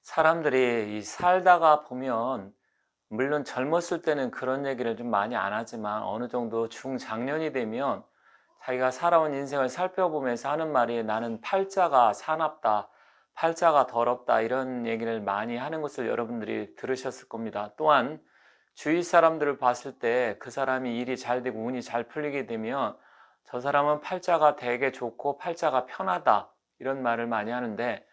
사람들이 살다가 보면 물론 젊었을 때는 그런 얘기를 좀 많이 안 하지만 어느 정도 중장년이 되면 자기가 살아온 인생을 살펴보면서 하는 말이 나는 팔자가 사납다, 팔자가 더럽다 이런 얘기를 많이 하는 것을 여러분들이 들으셨을 겁니다. 또한 주위 사람들을 봤을 때 그 사람이 일이 잘 되고 운이 잘 풀리게 되면 저 사람은 팔자가 되게 좋고 팔자가 편하다 이런 말을 많이 하는데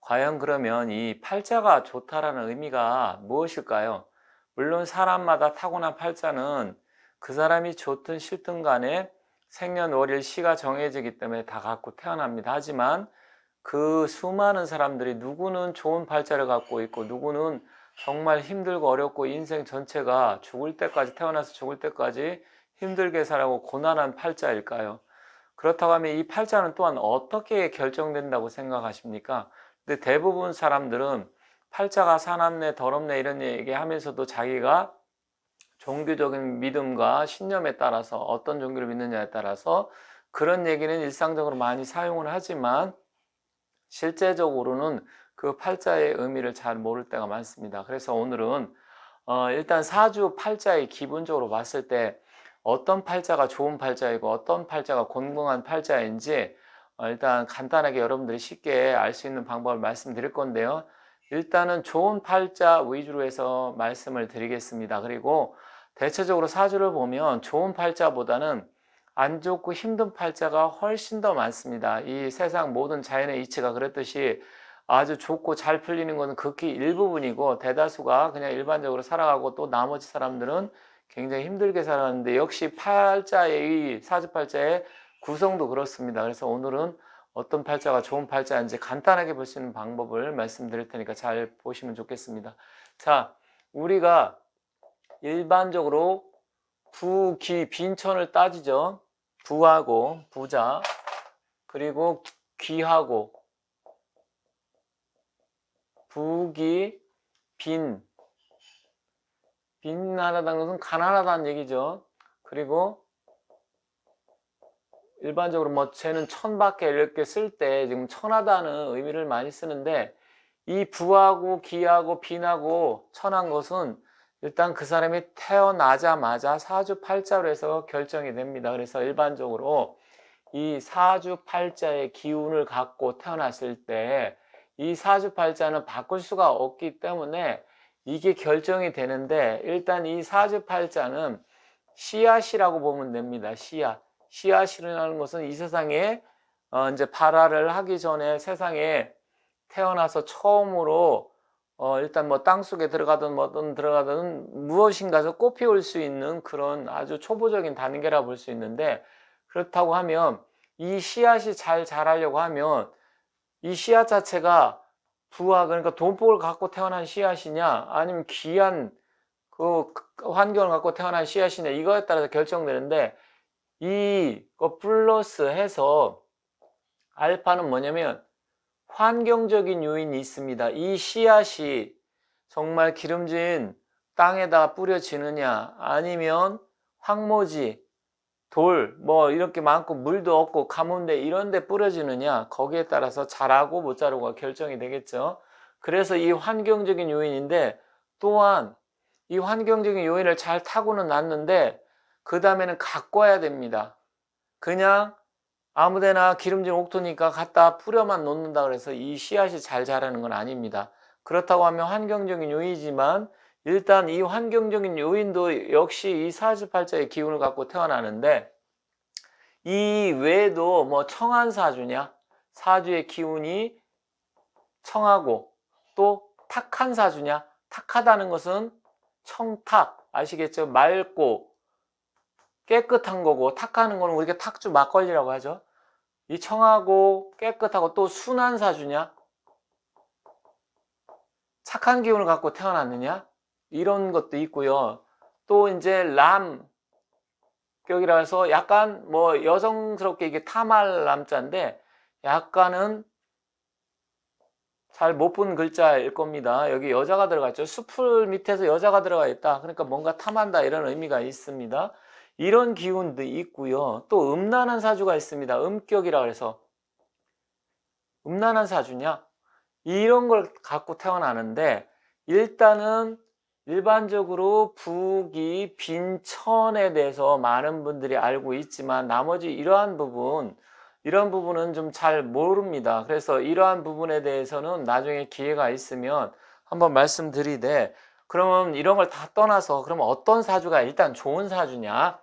과연 그러면 이 팔자가 좋다라는 의미가 무엇일까요? 물론 사람마다 타고난 팔자는 그 사람이 좋든 싫든 간에 생년월일 시가 정해지기 때문에 다 갖고 태어납니다. 하지만 그 수많은 사람들이 누구는 좋은 팔자를 갖고 있고 누구는 정말 힘들고 어렵고 인생 전체가 죽을 때까지 태어나서 죽을 때까지 힘들게 살아고 고난한 팔자일까요? 그렇다고 하면 이 팔자는 또한 어떻게 결정된다고 생각하십니까? 근데 대부분 사람들은 팔자가 사납네 더럽네 이런 얘기 하면서도 자기가 종교적인 믿음과 신념에 따라서 어떤 종교를 믿느냐에 따라서 그런 얘기는 일상적으로 많이 사용을 하지만 실제적으로는 그 팔자의 의미를 잘 모를 때가 많습니다. 그래서 오늘은 일단 사주 팔자의 기본적으로 봤을 때 어떤 팔자가 좋은 팔자이고 어떤 팔자가 곤궁한 팔자인지 일단 간단하게 여러분들이 쉽게 알 수 있는 방법을 말씀드릴 건데요. 일단은 좋은 팔자 위주로 해서 말씀을 드리겠습니다. 그리고 대체적으로 사주를 보면 좋은 팔자보다는 안 좋고 힘든 팔자가 훨씬 더 많습니다. 이 세상 모든 자연의 이치가 그렇듯이 아주 좋고 잘 풀리는 것은 극히 일부분이고 대다수가 그냥 일반적으로 살아가고 또 나머지 사람들은 굉장히 힘들게 살았는데 역시 팔자의 사주팔자의 구성도 그렇습니다. 그래서 오늘은 어떤 팔자가 좋은 팔자인지 간단하게 볼 수 있는 방법을 말씀드릴 테니까 잘 보시면 좋겠습니다. 자, 우리가 일반적으로 부, 기, 빈천을 따지죠. 부하고 부자 그리고 귀하고 부기 빈하다는 것은 가난하다는 얘기죠. 그리고 일반적으로 뭐 쟤는 천밖에 이렇게 쓸 때 지금 천하다는 의미를 많이 쓰는데 이 부하고 기하고 빈하고 천한 것은 일단 그 사람이 태어나자마자 사주팔자로 해서 결정이 됩니다. 그래서 일반적으로 이 사주팔자의 기운을 갖고 태어났을 때 이 사주팔자는 바꿀 수가 없기 때문에 이게 결정이 되는데 일단 이 사주팔자는 씨앗이라고 보면 됩니다. 씨앗. 씨앗이라는 것은 이 세상에 이제 발화를 하기 전에 세상에 태어나서 처음으로 일단 뭐 땅속에 들어가든 뭐든 들어가든 무엇인가에서 꽃피울 수 있는 그런 아주 초보적인 단계라 볼 수 있는데 그렇다고 하면 이 씨앗이 잘 자라려고 하면 이 씨앗 자체가 부와 그러니까 돈복을 갖고 태어난 씨앗이냐 아니면 귀한 그 환경을 갖고 태어난 씨앗이냐 이거에 따라서 결정되는데 이거 플러스 해서 알파는 뭐냐면 환경적인 요인이 있습니다. 이 씨앗이 정말 기름진 땅에다가 뿌려지느냐 아니면 황무지 돌, 뭐 이렇게 많고 물도 없고 가뭄대 이런 데 뿌려지느냐 거기에 따라서 자라고 못 자라고가 결정이 되겠죠. 그래서 이 환경적인 요인인데 또한 이 환경적인 요인을 잘 타고는 놨는데 그 다음에는 가꿔야 됩니다. 그냥 아무데나 기름진 옥토니까 갖다 뿌려만 놓는다 그래서 이 씨앗이 잘 자라는 건 아닙니다. 그렇다고 하면 환경적인 요인이지만 일단 이 환경적인 요인도 역시 이 사주팔자의 기운을 갖고 태어나는데 이 외에도 뭐 청한 사주냐 사주의 기운이 청하고 또 탁한 사주냐 탁하다는 것은 청탁 아시겠죠? 맑고 깨끗한 거고 탁하는 거는 우리가 탁주 막걸리라고 하죠. 이 청하고 깨끗하고 또 순한 사주냐 착한 기운을 갖고 태어났느냐 이런 것도 있고요. 또 이제 람격이라 해서 약간 뭐 여성스럽게 이게 타말 남자인데 약간은 잘 못 본 글자일 겁니다. 여기 여자가 들어가 있죠. 숲을 밑에서 여자가 들어가 있다. 그러니까 뭔가 탐한다 이런 의미가 있습니다. 이런 기운도 있고요. 또 음란한 사주가 있습니다. 음격이라 해서 음란한 사주냐 이런 걸 갖고 태어나는데, 일단은 일반적으로 북이 빈천에 대해서 많은 분들이 알고 있지만 나머지 이런 부분은 좀 잘 모릅니다. 그래서 이러한 부분에 대해서는 나중에 기회가 있으면 한번 말씀드리되, 그러면 이런 걸 다 떠나서 그러면 어떤 사주가 일단 좋은 사주냐?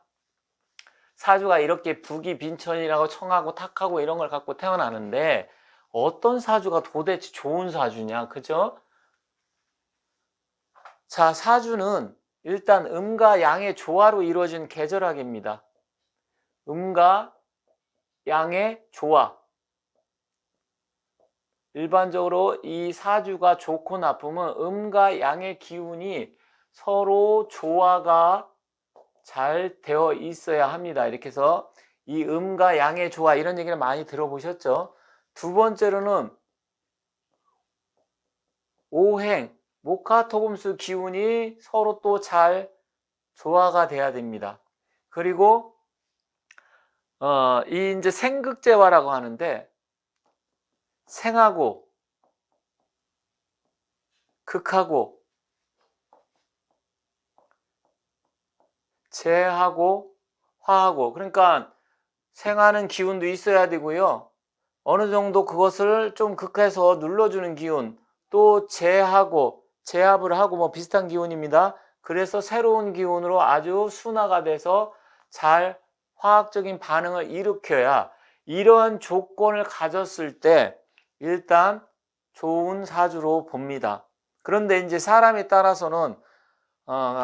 사주가 이렇게 북이 빈천이라고 청하고 탁하고 이런 걸 갖고 태어나는데 어떤 사주가 도대체 좋은 사주냐, 그죠? 자, 사주는 일단 음과 양의 조화로 이루어진 계절학입니다. 음과 양의 조화. 일반적으로 이 사주가 좋고 나쁘면 음과 양의 기운이 서로 조화가 잘 되어 있어야 합니다. 이렇게 해서 이 음과 양의 조화, 이런 얘기를 많이 들어보셨죠? 두 번째로는 오행, 목화토금수 기운이 서로 또 잘 조화가 돼야 됩니다. 그리고 이 이제 생극재화라고 하는데, 생하고 극하고 재하고 화하고, 그러니까 생하는 기운도 있어야 되고요. 어느 정도 그것을 좀 극해서 눌러주는 기운, 또 재하고 재합을 하고 뭐 비슷한 기운입니다. 그래서 새로운 기운으로 아주 순화가 돼서 잘 화학적인 반응을 일으켜야, 이러한 조건을 가졌을 때 일단 좋은 사주로 봅니다. 그런데 이제 사람에 따라서는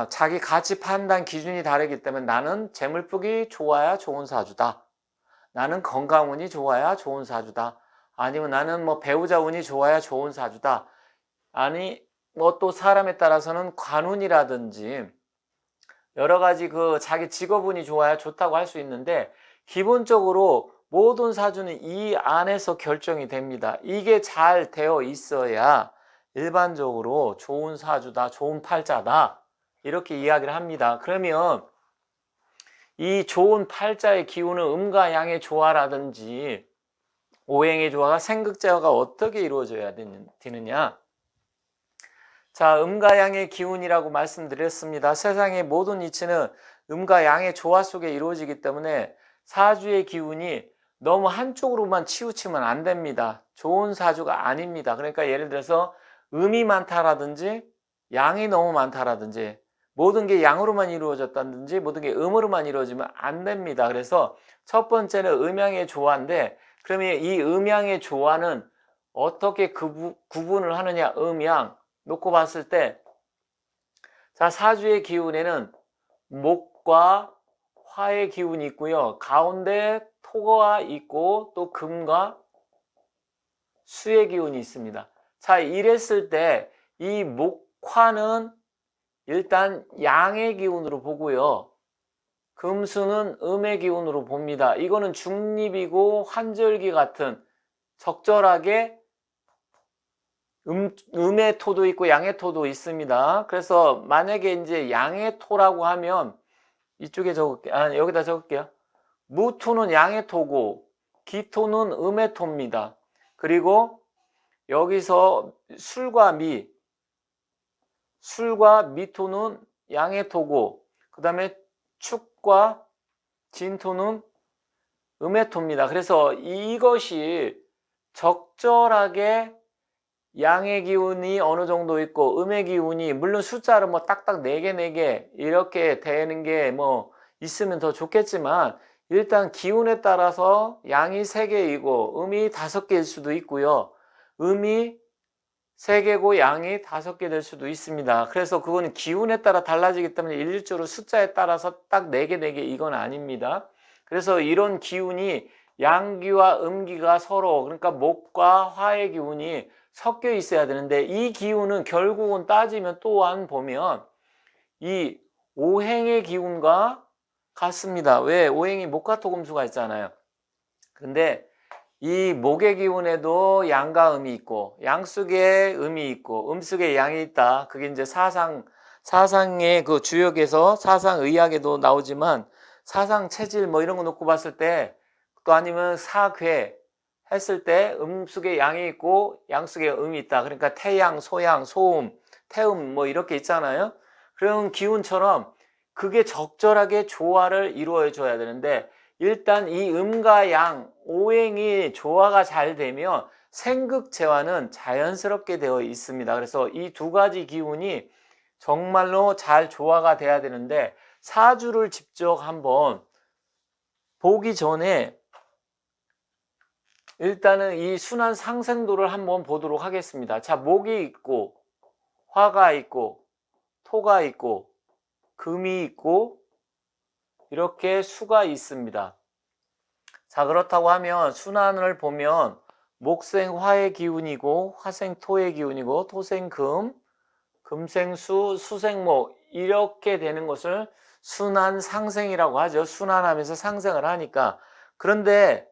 자기 가치 판단 기준이 다르기 때문에 나는 재물복이 좋아야 좋은 사주다, 나는 건강운이 좋아야 좋은 사주다, 아니면 나는 뭐 배우자 운이 좋아야 좋은 사주다, 아니 뭐 또 사람에 따라서는 관운이라든지 여러 가지 그 자기 직업운이 좋아야 좋다고 할 수 있는데, 기본적으로 모든 사주는 이 안에서 결정이 됩니다. 이게 잘 되어 있어야 일반적으로 좋은 사주다, 좋은 팔자다, 이렇게 이야기를 합니다. 그러면 이 좋은 팔자의 기운은 음과 양의 조화라든지 오행의 조화가 생극재화가 어떻게 이루어져야 되느냐? 자, 음과 양의 기운이라고 말씀드렸습니다. 세상의 모든 이치는 음과 양의 조화 속에 이루어지기 때문에 사주의 기운이 너무 한쪽으로만 치우치면 안 됩니다. 좋은 사주가 아닙니다. 그러니까 예를 들어서 음이 많다라든지 양이 너무 많다라든지 모든 게 양으로만 이루어졌다든지 모든 게 음으로만 이루어지면 안 됩니다. 그래서 첫 번째는 음양의 조화인데, 그러면 이 음양의 조화는 어떻게 구분을 하느냐? 음양 놓고 봤을 때, 자, 사주의 기운에는 목과 화의 기운이 있고요. 가운데 토가 있고 또 금과 수의 기운이 있습니다. 자, 이랬을 때 이 목화는 일단 양의 기운으로 보고요. 금수는 음의 기운으로 봅니다. 이거는 중립이고 환절기 같은 적절하게 음의 토도 있고 양의 토도 있습니다. 그래서 만약에 이제 양의 토라고 하면 이쪽에 적을게요. 여기다 적을게요. 무토는 양의 토고 기토는 음의 토입니다. 그리고 여기서 술과 미토는 양의 토고, 그 다음에 축과 진토는 음의 토입니다. 그래서 이것이 적절하게 양의 기운이 어느 정도 있고 음의 기운이, 물론 숫자를 뭐 딱딱 4개 이렇게 되는 게 뭐 있으면 더 좋겠지만, 일단 기운에 따라서 양이 3개이고 음이 5개일 수도 있고요. 음이 3개고 양이 5개 될 수도 있습니다. 그래서 그거는 기운에 따라 달라지기 때문에 일률적으로 숫자에 따라서 딱 4개 이건 아닙니다. 그래서 이런 기운이 양기와 음기가 서로, 그러니까 목과 화의 기운이 섞여 있어야 되는데, 이 기운은 결국은 따지면 또한 보면 이 오행의 기운과 같습니다. 왜? 오행이 목화토금수가 있잖아요. 근데 이 목의 기운에도 양과 음이 있고 양 속에 음이 있고 음 속에 양이 있다. 그게 이제 사상의 그 주역에서 사상의학에도 나오지만, 사상체질 뭐 이런 거 놓고 봤을 때, 또 아니면 사괴 했을 때 음속에 양이 있고 양속에 음이 있다. 그러니까 태양, 소양, 소음, 태음 뭐 이렇게 있잖아요. 그런 기운처럼 그게 적절하게 조화를 이루어 줘야 되는데 일단 이 음과 양, 오행이 조화가 잘 되면 생극재화는 자연스럽게 되어 있습니다. 그래서 이 두 가지 기운이 정말로 잘 조화가 돼야 되는데 사주를 직접 한번 보기 전에 일단은 이 순환 상생도를 한번 보도록 하겠습니다. 자, 목이 있고 화가 있고 토가 있고 금이 있고 이렇게 수가 있습니다. 자, 그렇다고 하면 순환을 보면 목생 화의 기운이고 화생 토의 기운이고 토생 금, 금생 수, 수생 목 이렇게 되는 것을 순환 상생이라고 하죠. 순환하면서 상생을 하니까. 그런데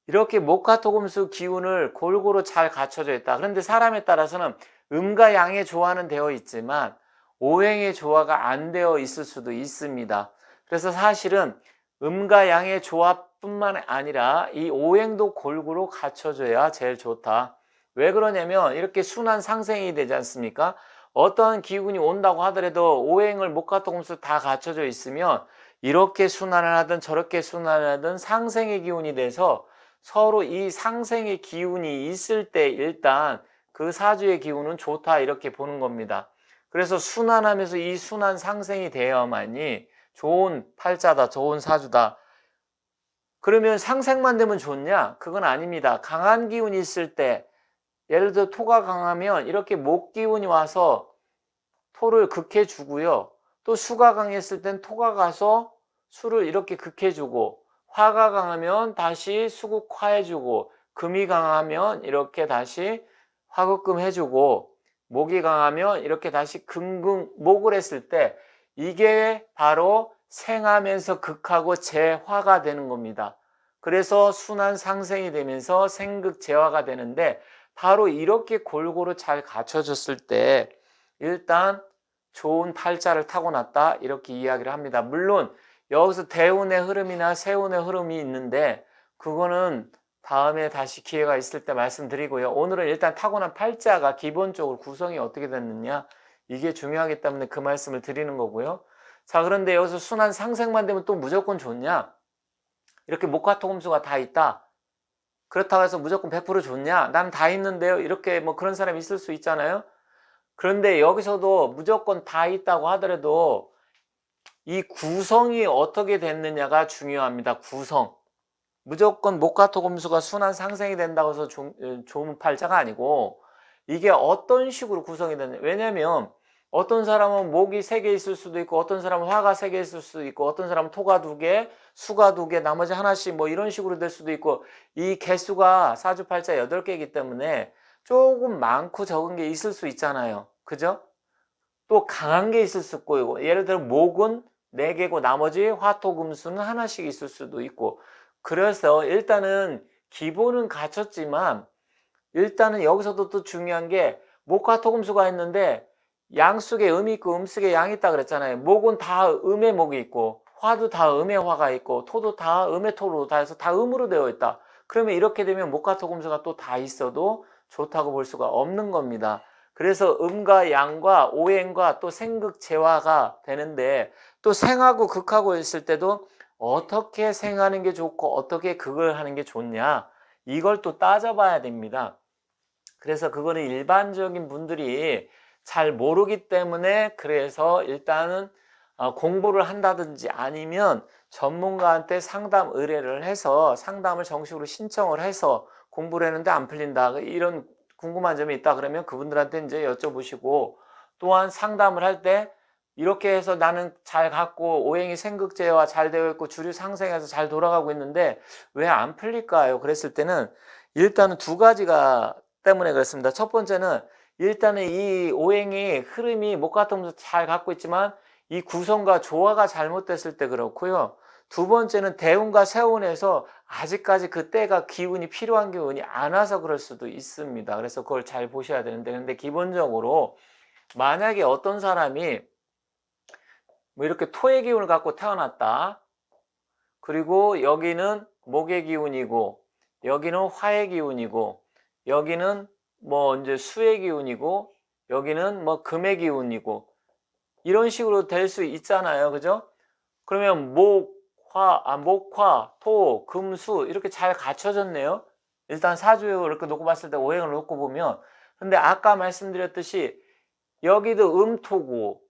이렇게 목화토금수 기운을 골고루 잘 갖춰져 있다. 그런데 사람에 따라서는 음과 양의 조화는 되어 있지만 오행의 조화가 안 되어 있을 수도 있습니다. 그래서 사실은 음과 양의 조화뿐만 아니라 이 오행도 골고루 갖춰져야 제일 좋다. 왜 그러냐면 이렇게 순환 상생이 되지 않습니까? 어떤 기운이 온다고 하더라도 오행을 목화토금수 다 갖춰져 있으면 이렇게 순환을 하든 저렇게 순환을 하든 상생의 기운이 돼서 서로 이 상생의 기운이 있을 때 일단 그 사주의 기운은 좋다 이렇게 보는 겁니다. 그래서 순환하면서 이 순환 상생이 되어야만이 좋은 팔자다, 좋은 사주다. 그러면 상생만 되면 좋냐? 그건 아닙니다. 강한 기운이 있을 때 예를 들어 토가 강하면 이렇게 목 기운이 와서 토를 극해주고요. 또 수가 강했을 땐 토가 가서 수를 이렇게 극해주고 화가 강하면 다시 수극화해주고 금이 강하면 이렇게 다시 화극금 해주고 목이 강하면 이렇게 다시 금극목을 했을 때 이게 바로 생하면서 극하고 재화가 되는 겁니다. 그래서 순환 상생이 되면서 생극재화가 되는데 바로 이렇게 골고루 잘 갖춰졌을 때 일단 좋은 팔자를 타고났다 이렇게 이야기를 합니다. 물론 여기서 대운의 흐름이나 세운의 흐름이 있는데 그거는 다음에 다시 기회가 있을 때 말씀드리고요. 오늘은 일단 타고난 팔자가 기본적으로 구성이 어떻게 됐느냐 이게 중요하기 때문에 그 말씀을 드리는 거고요. 자, 그런데 여기서 순환 상생만 되면 또 무조건 좋냐? 이렇게 목화토금수가 다 있다. 그렇다고 해서 무조건 100% 좋냐? 나는 다 있는데요. 이렇게 뭐 그런 사람이 있을 수 있잖아요. 그런데 여기서도 무조건 다 있다고 하더라도 이 구성이 어떻게 됐느냐가 중요합니다. 구성. 무조건 목화토금수가 순환 상생이 된다고 해서 좋은 팔자가 아니고 이게 어떤 식으로 구성이 되느냐. 왜냐면 어떤 사람은 목이 3개 있을 수도 있고 어떤 사람은 화가 3개 있을 수도 있고 어떤 사람은 토가 2개, 수가 2개, 나머지 하나씩 뭐 이런 식으로 될 수도 있고 이 개수가 사주팔자 8개이기 때문에 조금 많고 적은 게 있을 수 있잖아요. 그죠? 또 강한 게 있을 수 있고 예를 들어 목은 4개고 나머지 화토금수는 하나씩 있을 수도 있고 그래서 일단은 기본은 갖췄지만 일단은 여기서도 또 중요한 게 목화토금수가 있는데 양속에 음이 있고 음속에 양이 있다 그랬잖아요. 목은 다 음의 목이 있고 화도 다 음의 화가 있고 토도 다 음의 토로 다 해서 다 음으로 되어 있다. 그러면 이렇게 되면 목화토금수가 또 다 있어도 좋다고 볼 수가 없는 겁니다. 그래서 음과 양과 오행과 또 생극재화가 되는데 또 생하고 극하고 있을 때도 어떻게 생하는 게 좋고 어떻게 극을 하는 게 좋냐 이걸 또 따져봐야 됩니다. 그래서 그거는 일반적인 분들이 잘 모르기 때문에 그래서 일단은 공부를 한다든지 아니면 전문가한테 상담 의뢰를 해서 상담을 정식으로 신청을 해서 공부를 했는데 안 풀린다 이런 궁금한 점이 있다 그러면 그분들한테 이제 여쭤보시고 또한 상담을 할 때 이렇게 해서 나는 잘 갖고 오행이 생극제와 잘 되어 있고 주류 상생해서 잘 돌아가고 있는데 왜 안 풀릴까요? 그랬을 때는 일단은 두 가지가 때문에 그렇습니다. 첫 번째는 일단은 이 오행이 흐름이 목화토금수 잘 갖고 있지만 이 구성과 조화가 잘못됐을 때 그렇고요. 두 번째는 대운과 세운에서 아직까지 그때가 기운이 필요한 기운이 안 와서 그럴 수도 있습니다. 그래서 그걸 잘 보셔야 되는데 근데 기본적으로 만약에 어떤 사람이 뭐 이렇게 토의 기운을 갖고 태어났다. 그리고 여기는 목의 기운이고 여기는 화의 기운이고, 여기는 뭐 이제 수의 기운이고, 여기는 뭐 금의 기운이고, 이런 식으로 될 수 있잖아요. 그죠? 그러면 목화, 토, 금, 수 이렇게 잘 갖춰졌네요. 일단 사주 이렇게 놓고 봤을 때 오행을 놓고 보면. 근데 아까 말씀드렸듯이 여기도 음토고,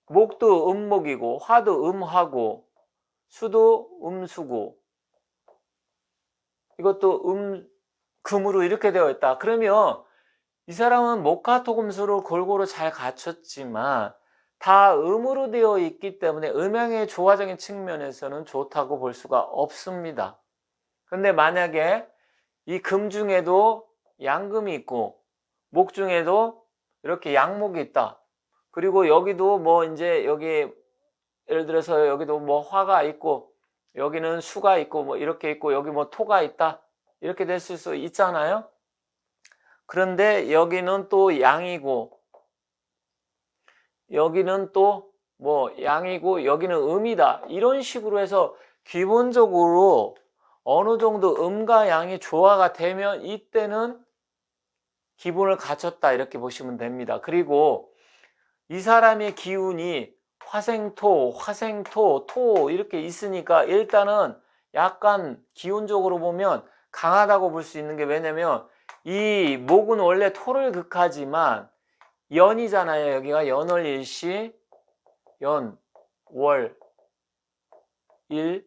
목도 음목이고, 화도 음화고, 수도 음수고, 이것도 금으로 이렇게 되어 있다. 그러면 이 사람은 목화토금수를 골고루 잘 갖췄지만 다 음으로 되어 있기 때문에 음양의 조화적인 측면에서는 좋다고 볼 수가 없습니다. 근데 만약에 이 금 중에도 양금이 있고 목 중에도 이렇게 양목이 있다. 그리고 여기도 뭐 이제 여기 예를 들어서 여기도 뭐 화가 있고 여기는 수가 있고 뭐 이렇게 있고 여기 뭐 토가 있다. 이렇게 됐을 수 있잖아요. 그런데 여기는 또 양이고 여기는 또 뭐 양이고 여기는 음이다. 이런 식으로 해서 기본적으로 어느 정도 음과 양이 조화가 되면 이때는 기본을 갖췄다 이렇게 보시면 됩니다. 그리고 이 사람의 기운이 화생토, 토 이렇게 있으니까 일단은 약간 기운적으로 보면 강하다고 볼 수 있는 게 왜냐면 이 목은 원래 토를 극하지만 연이잖아요. 여기가 연월일시, 연, 월, 일,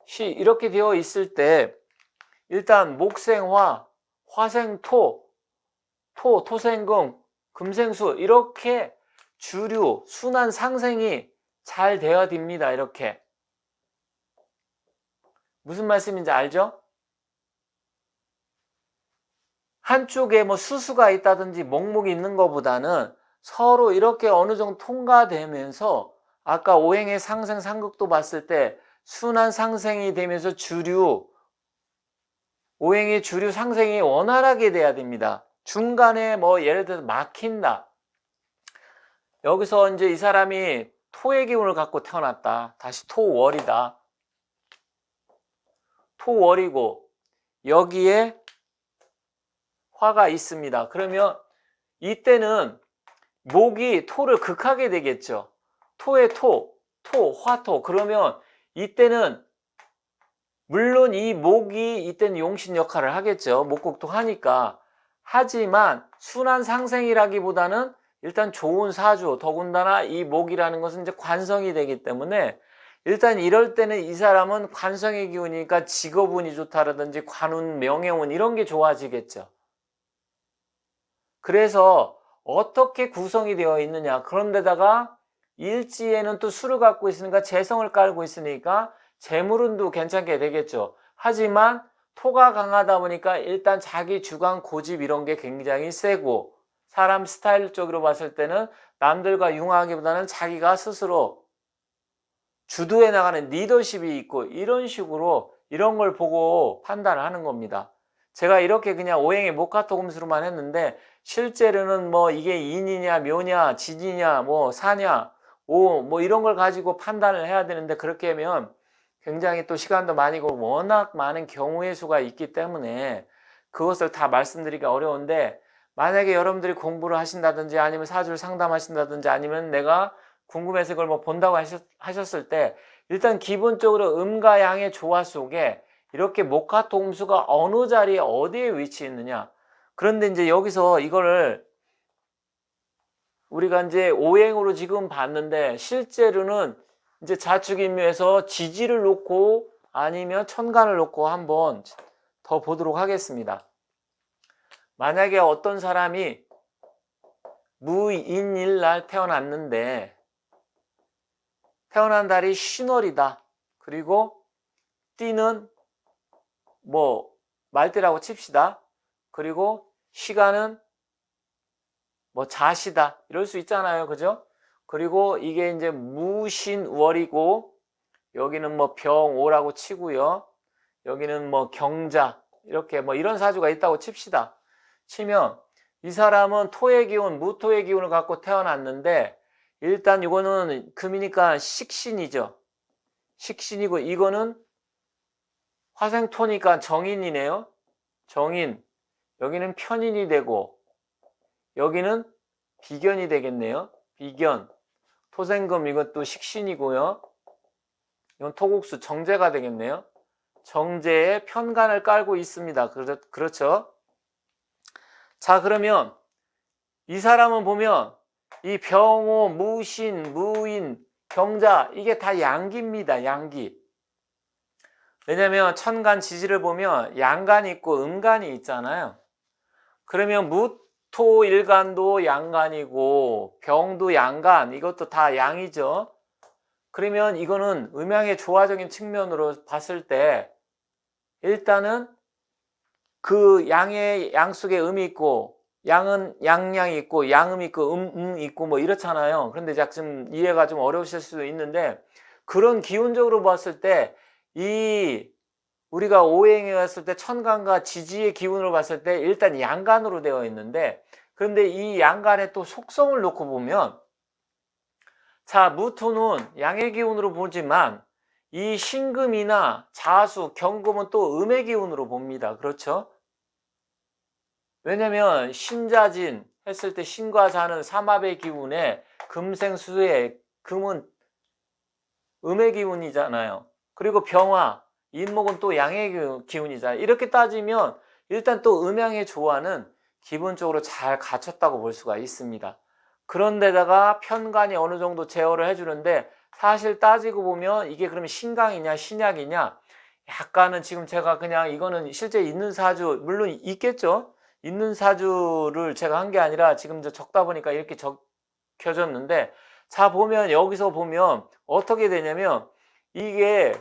시 이렇게 되어 있을 때 일단 목생화, 화생토, 토생금, 금생수 이렇게 주류, 순환 상생이 잘 되어야 됩니다. 이렇게. 무슨 말씀인지 알죠? 한쪽에 뭐 수수가 있다든지 목목이 있는 것보다는 서로 이렇게 어느 정도 통과되면서 아까 오행의 상생 상극도 봤을 때 순환 상생이 되면서 오행의 주류 상생이 원활하게 돼야 됩니다. 중간에 뭐 예를 들어서 막힌다. 여기서 이제 이 사람이 토의 기운을 갖고 태어났다. 다시 토월이다. 토월이고 여기에 화가 있습니다. 그러면 이때는 목이 토를 극하게 되겠죠. 토의 화토. 그러면 이때는 물론 이 목이 이때는 용신 역할을 하겠죠. 목국토 하니까. 하지만 순환 상생이라기보다는 일단 좋은 사주, 더군다나 이 목이라는 것은 이제 관성이 되기 때문에 일단 이럴 때는 이 사람은 관성의 기운이니까 직업운이 좋다라든지 관운, 명예운 이런 게 좋아지겠죠. 그래서 어떻게 구성이 되어 있느냐. 그런데다가 일지에는 또 수를 갖고 있으니까 재성을 깔고 있으니까 재물운도 괜찮게 되겠죠. 하지만 토가 강하다 보니까 일단 자기 주관 고집 이런 게 굉장히 세고 사람 스타일적으로 봤을 때는 남들과 융화하기보다는 자기가 스스로 주도해 나가는 리더십이 있고 이런 식으로 이런 걸 보고 판단을 하는 겁니다. 제가 이렇게 그냥 오행의 목화토금수로만 했는데 실제로는 뭐 이게 인이냐 묘냐 진이냐 뭐 사냐 뭐 이런 걸 가지고 판단을 해야 되는데 그렇게 하면 굉장히 또 시간도 많이 걸고 워낙 많은 경우의 수가 있기 때문에 그것을 다 말씀드리기가 어려운데 만약에 여러분들이 공부를 하신다든지 아니면 사주를 상담하신다든지 아니면 내가 궁금해서 그걸 뭐 본다고 하셨을 때 일단 기본적으로 음과 양의 조화 속에 이렇게 목화토금수가 어느 자리에 어디에 위치했느냐. 그런데 이제 여기서 이거를 우리가 이제 오행으로 지금 봤는데 실제로는 이제 자축인묘에서 지지를 놓고 아니면 천간을 놓고 한번 더 보도록 하겠습니다. 만약에 어떤 사람이 무인일날 태어났는데 태어난 달이 신월이다. 그리고 띠는 뭐 말띠라고 칩시다. 그리고 시간은 뭐 자시다. 이럴 수 있잖아요. 그죠? 그리고 이게 이제 무신월이고 여기는 뭐 병오라고 치고요. 여기는 뭐 경자 이렇게 뭐 이런 사주가 있다고 칩시다. 치면 이 사람은 토의 기운, 무토의 기운을 갖고 태어났는데 일단 이거는 금이니까 식신이죠. 식신이고 이거는 화생토니까 정인이네요. 정인, 여기는 편인이 되고 여기는 비견이 되겠네요. 비견, 토생금 이것도 식신이고요. 이건 토국수 정제가 되겠네요. 정제에 편간을 깔고 있습니다. 그렇죠? 자, 그러면 이 사람은 보면 이 병호, 무신, 무인, 경자 이게 다 양기입니다. 양기. 왜냐면 천간 지지를 보면 양간이 있고 음간이 있잖아요. 그러면 무토 일간도 양간이고 병도 양간, 이것도 다 양이죠. 그러면 이거는 음양의 조화적인 측면으로 봤을 때 일단은 그 양의 양 속에 음이 있고 양은 양양이 있고 양음이 있고 있고 뭐 이렇잖아요. 그런데 좀 이해가 좀 어려우실 수도 있는데 그런 기운적으로 봤을 때 이 우리가 오행에 갔을 때 천간과 지지의 기운으로 봤을 때 일단 양간으로 되어 있는데 그런데 이 양간의 또 속성을 놓고 보면 자, 무토는 양의 기운으로 보지만 이 신금이나 자수, 경금은 또 음의 기운으로 봅니다. 그렇죠? 왜냐면 신자진 했을 때 신과 자는 삼합의 기운에 금생수의 금은 음의 기운이잖아요. 그리고 병화, 인목은 또 양의 기운이잖아요. 이렇게 따지면 일단 또 음양의 조화는 기본적으로 잘 갖췄다고 볼 수가 있습니다. 그런데다가 편간이 어느 정도 제어를 해주는데 사실 따지고 보면 이게 그러면 신강이냐 신약이냐 약간은 지금 제가 그냥 이거는 실제 있는 사주 물론 있겠죠. 있는 사주를 제가 한 게 아니라 지금 적다 보니까 이렇게 적혀졌는데 자 보면 여기서 보면 어떻게 되냐면 이게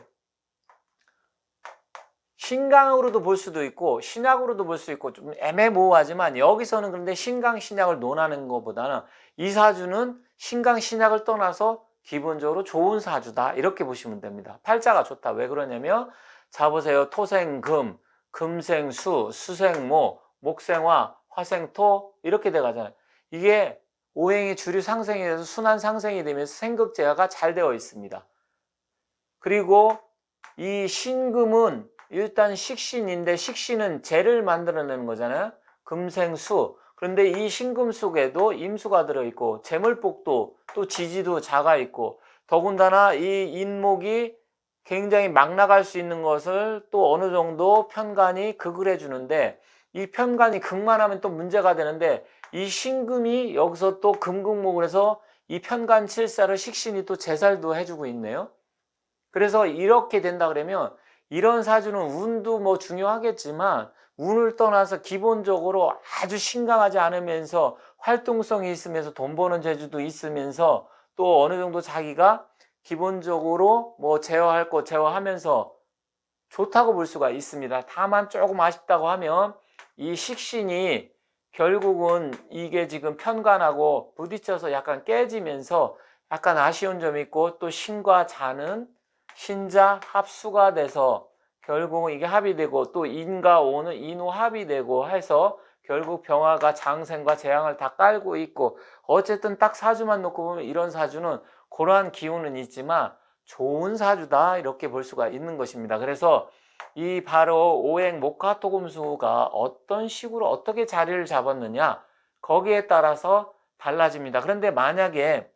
신강으로도 볼 수도 있고 신약으로도 볼 수 있고 좀 애매모호하지만 여기서는 그런데 신강 신약을 논하는 것보다는 이 사주는 신강 신약을 떠나서 기본적으로 좋은 사주다 이렇게 보시면 됩니다. 팔자가 좋다. 왜 그러냐면 자 보세요. 토생금, 금생수, 수생모, 목생화, 화생토 이렇게 돼가잖아요. 이게 오행이 주류 상승이 돼서 순환 상승이 되면서 생극제화가 잘 되어 있습니다. 그리고 이 신금은 일단 식신인데 식신은 재를 만들어내는 거잖아요. 금생수. 그런데 이 신금 속에도 임수가 들어있고 재물복도 또 지지도 자가 있고 더군다나 이 인목이 굉장히 막 나갈 수 있는 것을 또 어느 정도 편간이 극을 해주는데 이 편간이 극만 하면 또 문제가 되는데 이 신금이 여기서 또 금극목을 해서 이 편간 칠사를 식신이 또 제살도 해주고 있네요. 그래서 이렇게 된다 그러면 이런 사주는 운도 뭐 중요하겠지만 운을 떠나서 기본적으로 아주 신강하지 않으면서 활동성이 있으면서 돈 버는 재주도 있으면서 또 어느 정도 자기가 기본적으로 뭐 제어할 거 제어하면서 좋다고 볼 수가 있습니다. 다만 조금 아쉽다고 하면 이 식신이 결국은 이게 지금 편간하고 부딪혀서 약간 깨지면서 약간 아쉬운 점이 있고 또 신과 자는 신자 합수가 돼서 결국은 이게 합이 되고 또 인과 오는 인후 합이 되고 해서 결국 병화가 장생과 재앙을 다 깔고 있고 어쨌든 딱 사주만 놓고 보면 이런 사주는 그러한 기운은 있지만 좋은 사주다 이렇게 볼 수가 있는 것입니다. 그래서 이 바로 오행 목화토금수가 어떤 식으로 어떻게 자리를 잡았느냐 거기에 따라서 달라집니다. 그런데 만약에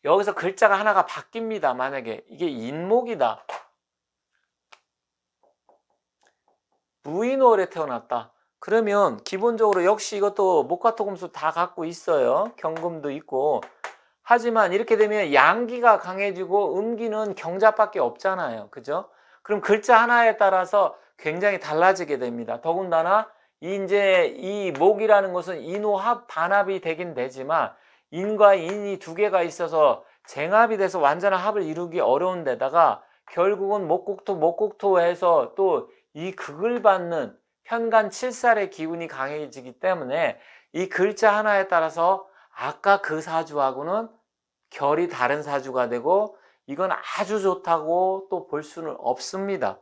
여기서 글자가 하나가 바뀝니다. 만약에 이게 인목이다. 무인월에 태어났다. 그러면 기본적으로 역시 이것도 목화토금수 다 갖고 있어요. 경금도 있고. 하지만 이렇게 되면 양기가 강해지고 음기는 경자밖에 없잖아요. 그죠? 그럼 글자 하나에 따라서 굉장히 달라지게 됩니다. 더군다나 이제 이 목이라는 것은 인호합 반합이 되긴 되지만 인과 인이 두 개가 있어서 쟁합이 돼서 완전한 합을 이루기 어려운 데다가 결국은 목국토 해서 또 이 극을 받는 편간 칠살의 기운이 강해지기 때문에 이 글자 하나에 따라서 아까 그 사주하고는 결이 다른 사주가 되고 이건 아주 좋다고 또 볼 수는 없습니다.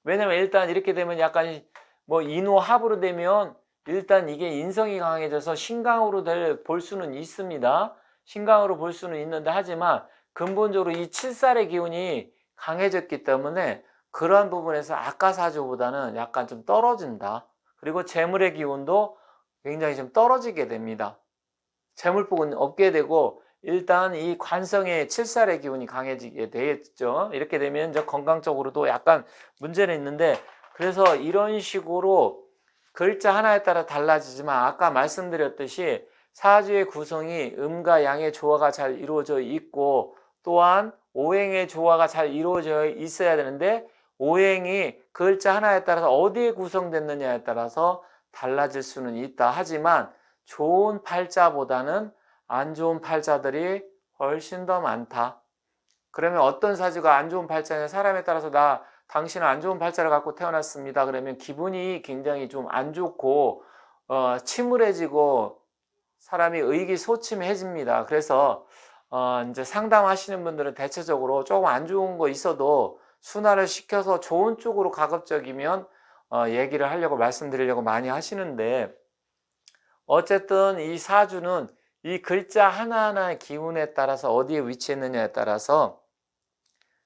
왜냐면 일단 이렇게 되면 약간 뭐 인호합으로 되면 일단 이게 인성이 강해져서 신강으로 볼 수는 있습니다. 신강으로 볼 수는 있는데 하지만 근본적으로 이 칠살의 기운이 강해졌기 때문에 그러한 부분에서 아까 사주보다는 약간 좀 떨어진다. 그리고 재물의 기운도 굉장히 좀 떨어지게 됩니다. 재물복은 없게 되고 일단 이 관성의 칠살의 기운이 강해지게 되겠죠. 이렇게 되면 이제 건강적으로도 약간 문제는 있는데, 그래서 이런 식으로 글자 하나에 따라 달라지지만 아까 말씀드렸듯이 사주의 구성이 음과 양의 조화가 잘 이루어져 있고 또한 오행의 조화가 잘 이루어져 있어야 되는데, 오행이 글자 하나에 따라서 어디에 구성됐느냐에 따라서 달라질 수는 있다. 하지만 좋은 팔자보다는 안 좋은 팔자들이 훨씬 더 많다. 그러면 어떤 사주가 안 좋은 팔자냐? 사람에 따라서 당신은 안 좋은 팔자를 갖고 태어났습니다. 그러면 기분이 굉장히 좀 안 좋고 침울해지고 사람이 의기소침해집니다. 그래서 이제 상담하시는 분들은 대체적으로 조금 안 좋은 거 있어도 순화를 시켜서 좋은 쪽으로 가급적이면 얘기를 하려고 말씀드리려고 많이 하시는데, 어쨌든 이 사주는 이 글자 하나하나의 기운에 따라서 어디에 위치했느냐에 따라서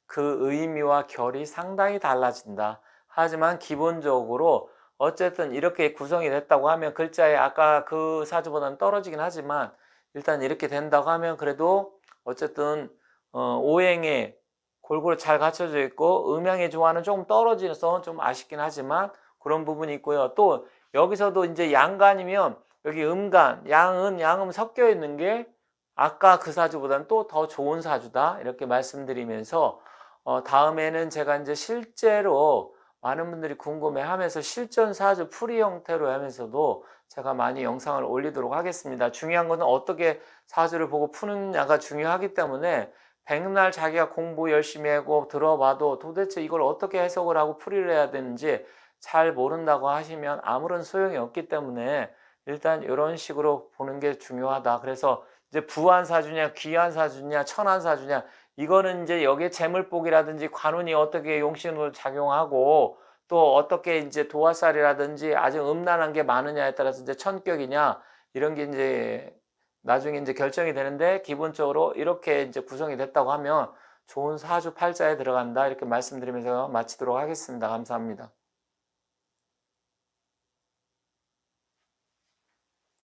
그 의미와 결이 상당히 달라진다. 하지만 기본적으로 어쨌든 이렇게 구성이 됐다고 하면 글자에 아까 그 사주보다는 떨어지긴 하지만 일단 이렇게 된다고 하면 그래도 어쨌든 오행에 골고루 잘 갖춰져 있고 음양의 조화는 조금 떨어져서 좀 아쉽긴 하지만 그런 부분이 있고요. 또 여기서도 이제 양간이면 여기 음간, 양음 섞여 있는 게 아까 그 사주보다는 또 더 좋은 사주다. 이렇게 말씀드리면서 다음에는 제가 이제 실제로 많은 분들이 궁금해 하면서 실전 사주 풀이 형태로 하면서도 제가 많이 영상을 올리도록 하겠습니다. 중요한 것은 어떻게 사주를 보고 푸느냐가 중요하기 때문에 백날 자기가 공부 열심히 하고 들어봐도 도대체 이걸 어떻게 해석을 하고 풀이를 해야 되는지 잘 모른다고 하시면 아무런 소용이 없기 때문에 일단 이런 식으로 보는 게 중요하다. 그래서 이제 부한사주냐, 귀한사주냐, 천한사주냐, 이거는 이제 여기에 재물복이라든지 관운이 어떻게 용신으로 작용하고 또 어떻게 이제 도화살이라든지 아주 음란한 게 많으냐에 따라서 이제 천격이냐 이런 게 이제 나중에 이제 결정이 되는데, 기본적으로 이렇게 이제 구성이 됐다고 하면 좋은 사주 팔자에 들어간다. 이렇게 말씀드리면서 마치도록 하겠습니다. 감사합니다.